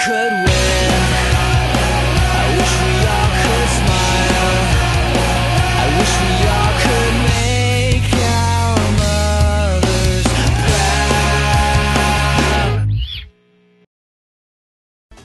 could win. I wish we all could smile. I wish we all could make our mothers proud.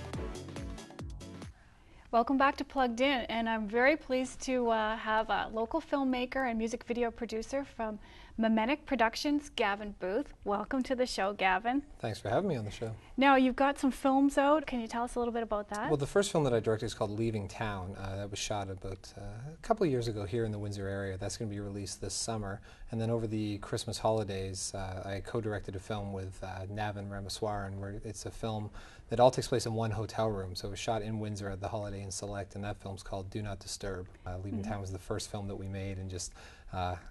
Welcome back to Plugged In, and I'm very pleased to have a local filmmaker and music video producer from Filmmaker Productions, Gavin Booth. Welcome to the show, Gavin. Thanks for having me on the show. Now, you've got some films out. Can you tell us a little bit about that? Well, the first film that I directed is called Leaving Town. That was shot about a couple of years ago here in the Windsor area. That's going to be released this summer. And then over the Christmas holidays, I co-directed a film with Navin Ramaswaran, where it's a film that all takes place in one hotel room. So it was shot in Windsor at the Holiday Inn Select, and that film's called Do Not Disturb. Leaving Town was the first film that we made, and just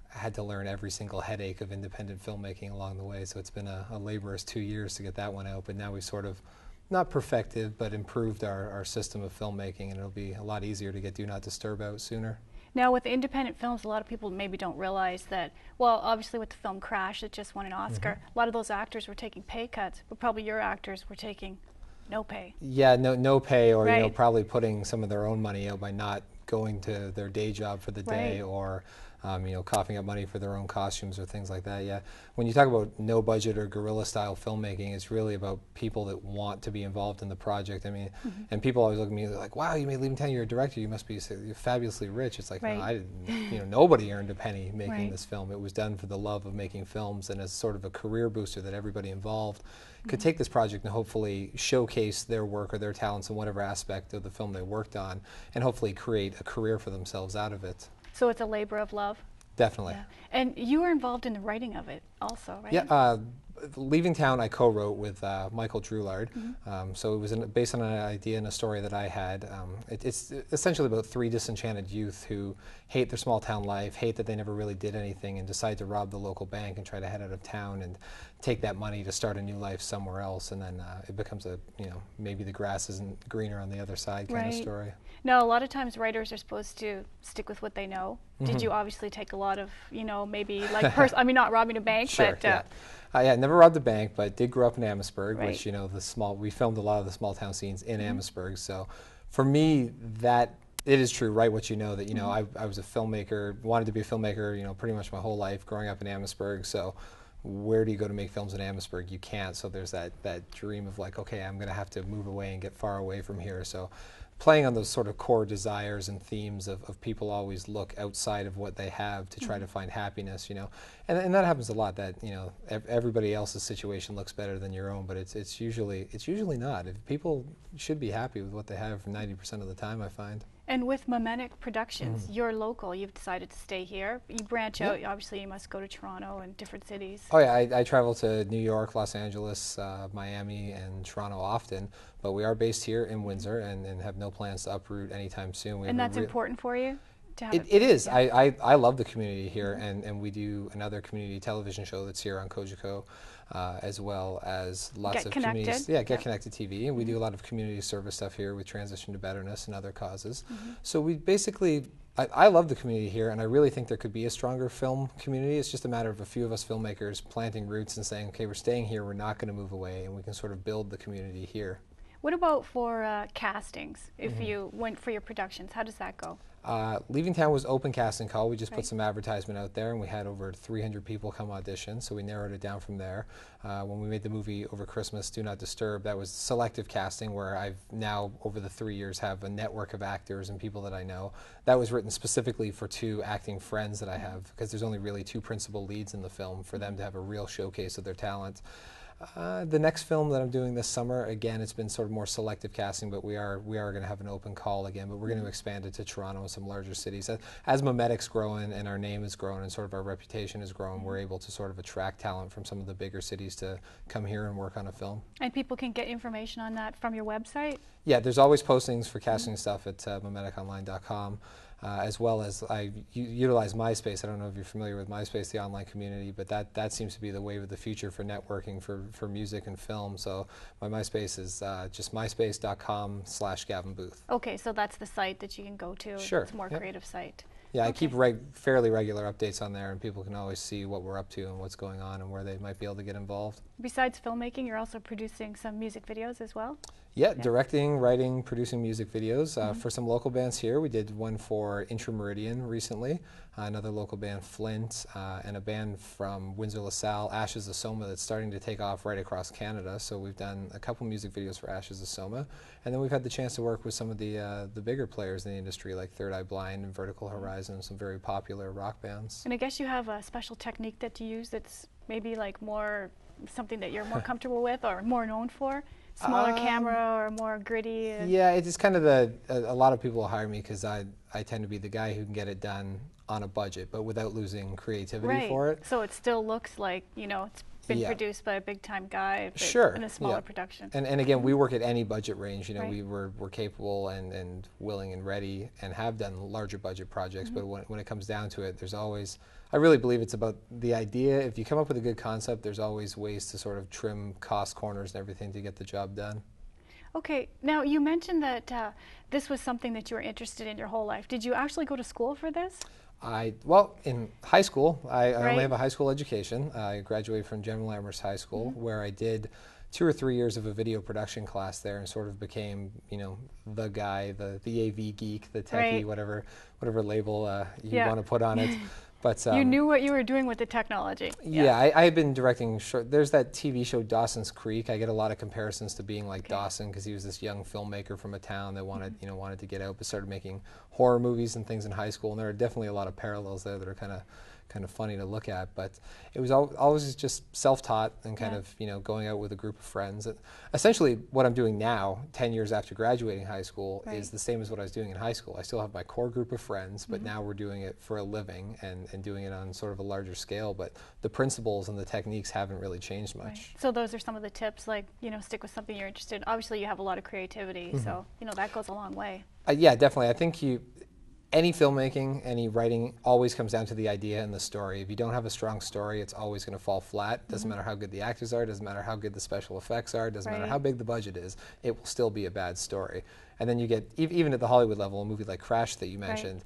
had to learn every single headache of independent filmmaking along the way. So it's been a laborious 2 years to get that one out, but now we've sort of, not perfected, but improved our system of filmmaking, and it'll be a lot easier to get Do Not Disturb out sooner. Now, with independent films, a lot of people maybe don't realize that, well, obviously with the film Crash, it just won an Oscar, a lot of those actors were taking pay cuts, but probably your actors were taking no pay. Yeah, no pay, or right. you know, probably putting some of their own money out by not going to their day job for the day, right. or you know, coughing up money for their own costumes or things like that. Yeah, when you talk about no budget or guerrilla style filmmaking, it's really about people that want to be involved in the project. I mean, and people always look at me like, "Wow, you made Leaving Town. You're a director. You must be fabulously rich." It's like, right. no, I didn't. You know, nobody earned a penny making right. this film. It was done for the love of making films and as sort of a career booster that everybody involved could take this project and hopefully showcase their work or their talents in whatever aspect of the film they worked on, and hopefully create a career for themselves out of it. So it's a labor of love? Definitely. Yeah. And you were involved in the writing of it also, right? Yeah. Leaving Town I co-wrote with Michael Drulard. So it was based on an idea and a story that I had. It's essentially about three disenchanted youth who hate their small town life, hate that they never really did anything, and decide to rob the local bank and try to head out of town and take that money to start a new life somewhere else. And then it becomes a, you know, maybe the grass isn't greener on the other side kind right. of story. No, a lot of times writers are supposed to stick with what they know. Did you obviously take a lot of, you know, maybe like, I mean, not robbing a bank, sure, but... yeah. Yeah, never robbed a bank, but did grow up in Amherstburg, right. which, you know, we filmed a lot of the small town scenes in Amherstburg. So for me, that it is true, right, what you know, that, you know, I was a filmmaker, wanted to be a filmmaker, you know, pretty much my whole life growing up in Amherstburg. So where do you go to make films in Amherstburg? You can't. So there's that dream of like, okay, I'm going to have to move away and get far away from here. So playing on those sort of core desires and themes of people always look outside of what they have to try to find happiness, you know, and that happens a lot, that, you know, everybody else's situation looks better than your own, but it's usually not. If people should be happy with what they have 90% of the time, I find. And with Filmmaker Productions, you're local. You've decided to stay here. You branch out. Obviously, you must go to Toronto and different cities. Oh yeah, I travel to New York, Los Angeles, Miami, and Toronto often. But we are based here in Windsor and have no plans to uproot anytime soon. And that's important for you? To have it is. Yeah. I love the community here, and we do another community television show that's here on Kojiko, as well as lots of communities. Yeah, Get Connected TV, and we do a lot of community service stuff here with Transition to Betterness and other causes. So we basically, I love the community here, and I really think there could be a stronger film community. It's just a matter of a few of us filmmakers planting roots and saying, okay, we're staying here, we're not going to move away, and we can sort of build the community here. What about for castings? If you went for your productions, how does that go? Leaving Town was open casting call. We just put some advertisement out there, and we had over 300 people come audition, so we narrowed it down from there. When we made the movie over Christmas, Do Not Disturb, that was selective casting, where I've now, over the 3 years, have a network of actors and people that I know. That was written specifically for 2 acting friends that I have, because there's only really 2 principal leads in the film, for them to have a real showcase of their talent. The next film that I'm doing this summer, again, it's been sort of more selective casting, but we are going to have an open call again, but we're going to expand it to Toronto and some larger cities. As Filmmaker's growing and our name is growing and sort of our reputation is growing, we're able to sort of attract talent from some of the bigger cities to come here and work on a film. And people can get information on that from your website? Yeah, there's always postings for casting stuff at filmmakeronline.com. As well as I utilize MySpace. I don't know if you're familiar with MySpace, the online community, but that seems to be the wave of the future for networking for music and film. So my MySpace is just myspace.com/Gavin Booth. Okay, so that's the site that you can go to. Sure. It's a more creative site. Yeah, okay. I keep fairly regular updates on there, and people can always see what we're up to and what's going on and where they might be able to get involved. Besides filmmaking, you're also producing some music videos as well? Yeah, directing, writing, producing music videos. For some local bands here, we did one for Intrameridian recently, another local band, Flint, and a band from Windsor-LaSalle, Ashes of Soma, that's starting to take off right across Canada. So we've done a couple music videos for Ashes of Soma, and then we've had the chance to work with some of the bigger players in the industry, like Third Eye Blind and Vertical Horizon, some very popular rock bands. And I guess you have a special technique that you use that's maybe like more something that you're more comfortable with or more known for? Smaller camera or more gritty? Yeah, it's kind of a lot of people hire me because I tend to be the guy who can get it done on a budget, but without losing creativity for it. So it still looks like, you know, it's been produced by a big-time guy in a smaller production. And again, we work at any budget range. You know, we're capable and willing and ready and have done larger budget projects, but when it comes down to it, there's always, I really believe it's about the idea. If you come up with a good concept, there's always ways to sort of trim cost corners and everything to get the job done. Okay, now you mentioned that this was something that you were interested in your whole life. Did you actually go to school for this? Well, in high school, I only have a high school education. I graduated from General Amherst High School, where I did 2 or 3 years of a video production class there, and sort of became, you know, the guy, the AV geek, the techie, whatever label you want to put on it. But you knew what you were doing with the technology. Yeah, I had been directing short. There's that TV show Dawson's Creek. I get a lot of comparisons to being like Dawson, because he was this young filmmaker from a town that wanted to get out, but started making horror movies and things in high school. And there are definitely a lot of parallels there that are kind of funny to look at. But it was always just self-taught and kind of, you know, going out with a group of friends. Essentially, what I'm doing now, 10 years after graduating high school, is the same as what I was doing in high school. I still have my core group of friends, but now we're doing it for a living and doing it on sort of a larger scale. But the principles and the techniques haven't really changed much. So those are some of the tips, like, you know, stick with something you're interested in. Obviously, you have a lot of creativity, so, you know, that goes a long way. Yeah, definitely. I think any filmmaking, any writing always comes down to the idea and the story. If you don't have a strong story, it's always going to fall flat. Doesn't matter how good the actors are, doesn't matter how good the special effects are, doesn't matter how big the budget is, it will still be a bad story. And then you get, even at the Hollywood level, a movie like Crash that you mentioned,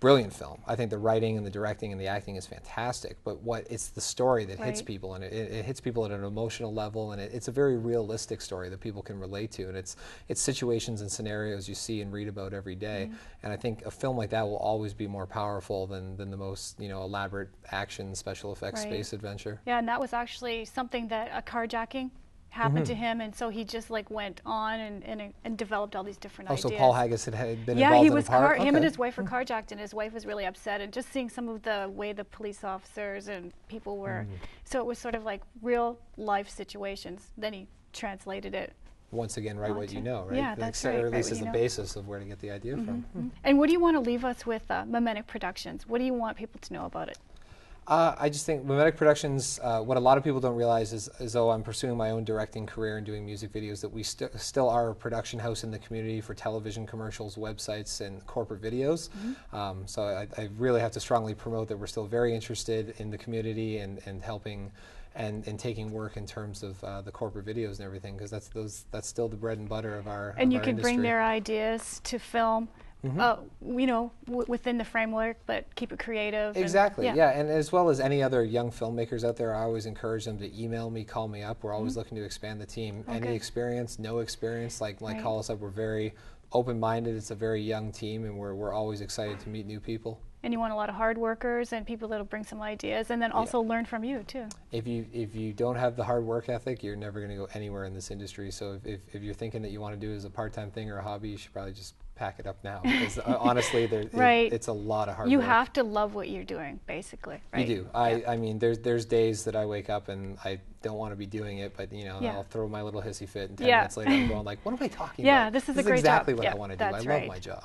brilliant film. I think the writing and the directing and the acting is fantastic, but it's the story that hits people, and it hits people at an emotional level, and it's a very realistic story that people can relate to, and it's situations and scenarios you see and read about every day. And I think a film like that will always be more powerful than the most, you know, elaborate action special effects space adventure. Yeah, and that was actually something that a carjacking happened to him, and so he just like went on and developed all these different ideas. So Paul Haggis had been involved in a part? Him and his wife were carjacked, and his wife was really upset, and just seeing some of the way the police officers and people were, so it was sort of like real life situations. Then he translated it. Once again, write what you know, right? Yeah, that's right. Or at least as the basis of where to get the idea from. And what do you want to leave us with Mimetic Productions? What do you want people to know about it? I just think Mimetic Productions, what a lot of people don't realize is though I'm pursuing my own directing career and doing music videos, that we still are a production house in the community for television commercials, websites, and corporate videos. So I really have to strongly promote that we're still very interested in the community and helping and taking work in terms of the corporate videos and everything, because that's still the bread and butter of our And you can bring their ideas to film. You know, within the framework, but keep it creative. Exactly, yeah, and as well as any other young filmmakers out there, I always encourage them to email me, call me up. We're always looking to expand the team. Any experience, no experience, like call us up. We're very open-minded. It's a very young team, and we're always excited to meet new people. And you want a lot of hard workers and people that'll bring some ideas, and then also learn from you too. If you don't have the hard work ethic, you're never going to go anywhere in this industry. So if you're thinking that you want to do it as a part-time thing or a hobby, you should probably just pack it up now, because honestly, it's a lot of hard work. You have to love what you're doing, basically, right? You do. I mean, there's days that I wake up and I don't want to be doing it, but you know, I'll throw my little hissy fit, and 10 minutes later I'm going like, what am I talking about? This is a great exactly job. what I want to do. I love my job.